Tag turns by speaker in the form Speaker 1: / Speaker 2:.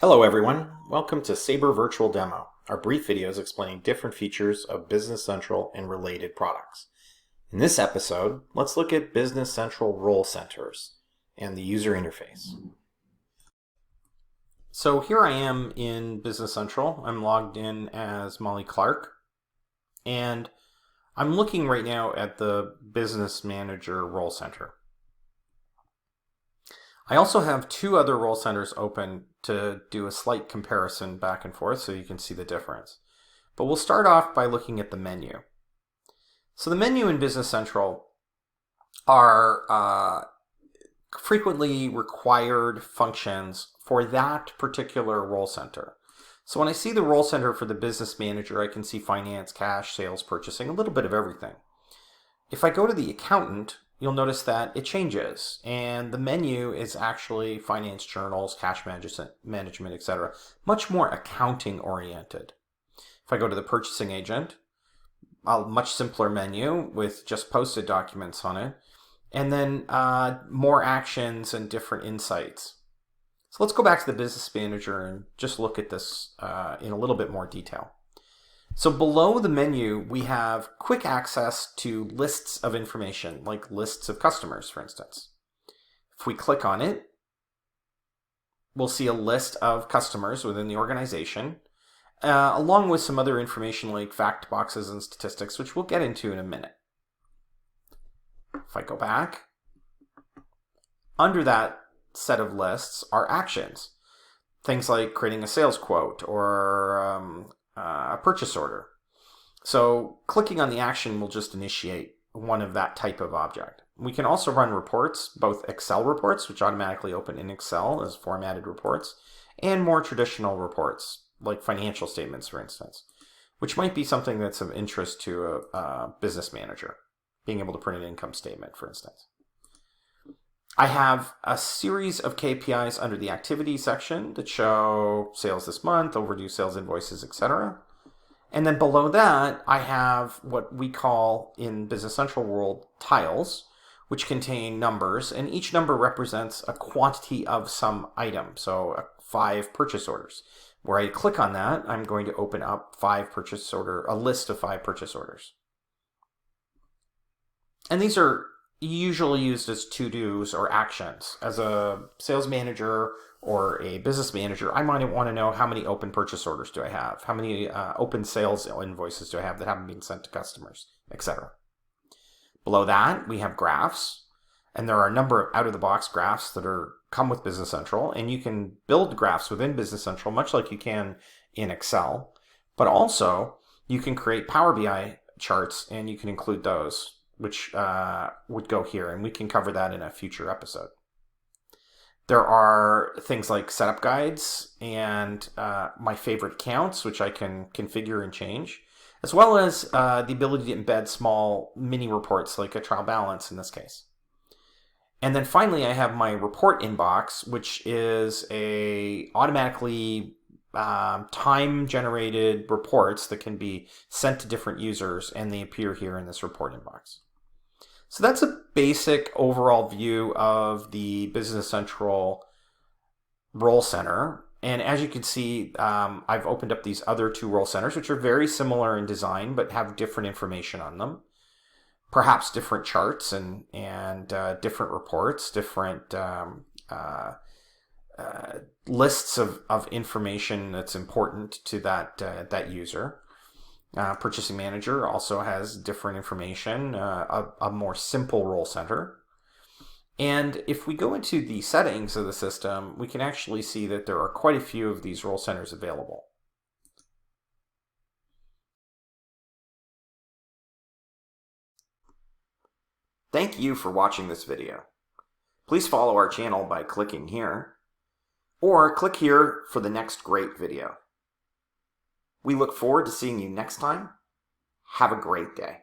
Speaker 1: Hello everyone, welcome to Sabre Virtual Demo, our brief videos explaining different features of Business Central and related products. In this episode, let's look at Business Central role centers and the user interface. So here I am in Business Central. I'm logged in as Molly Clark, and I'm looking right now at the Business Manager role center. I also have two other role centers open to do a slight comparison back and forth so you can see the difference. But we'll start off by looking at the menu. So the menu in Business Central are frequently required functions for that particular role center. So when I see the role center for the business manager, I can see finance, cash, sales, purchasing, a little bit of everything. If I go to the accountant, you'll notice that it changes, and the menu is actually finance journals, cash management, etc. Much more accounting oriented. If I go to the purchasing agent, a much simpler menu with just posted documents on it, and then more actions and different insights. So let's go back to the business manager and just look at this in a little bit more detail. So below the menu, we have quick access to lists of information, like lists of customers, for instance. If we click on it, we'll see a list of customers within the organization, along with some other information like fact boxes and statistics, which we'll get into in a minute. If I go back, under that set of lists are actions. Things like creating a sales quote or a purchase order. So clicking on the action will just initiate one of that type of object. We can also run reports, both Excel reports, which automatically open in Excel as formatted reports, and more traditional reports, like financial statements, for instance, which might be something that's of interest to a business manager, being able to print an income statement, for instance. I have a series of KPIs under the activity section that show sales this month, overdue sales invoices, etc. And then below that, I have what we call in Business Central world tiles, which contain numbers, and each number represents a quantity of some item. So 5 purchase orders. Where I click on that, I'm going to open up a list of 5 purchase orders. And these are usually used as to-dos or actions. As a sales manager or a business manager, I might want to know how many open purchase orders do I have, how many open sales invoices do I have that haven't been sent to customers, etc. Below that, we have graphs, and there are a number of out-of-the-box graphs that come with Business Central, and you can build graphs within Business Central much like you can in Excel, but also you can create Power BI charts and you can include those, which would go here, and we can cover that in a future episode. There are things like setup guides and my favorite accounts, which I can configure and change, as well as the ability to embed small mini reports like a trial balance in this case. And then finally, I have my report inbox, which is a automatically time-generated reports that can be sent to different users, and they appear here in this report inbox. So that's a basic overall view of the Business Central role center. And as you can see, I've opened up these other 2 role centers, which are very similar in design, but have different information on them. Perhaps different charts and different reports, different lists of information that's important to that user. Purchasing Manager also has different information, a more simple role center. And if we go into the settings of the system, we can actually see that there are quite a few of these role centers available. Thank you for watching this video. Please follow our channel by clicking here, or click here for the next great video. We look forward to seeing you next time. Have a great day.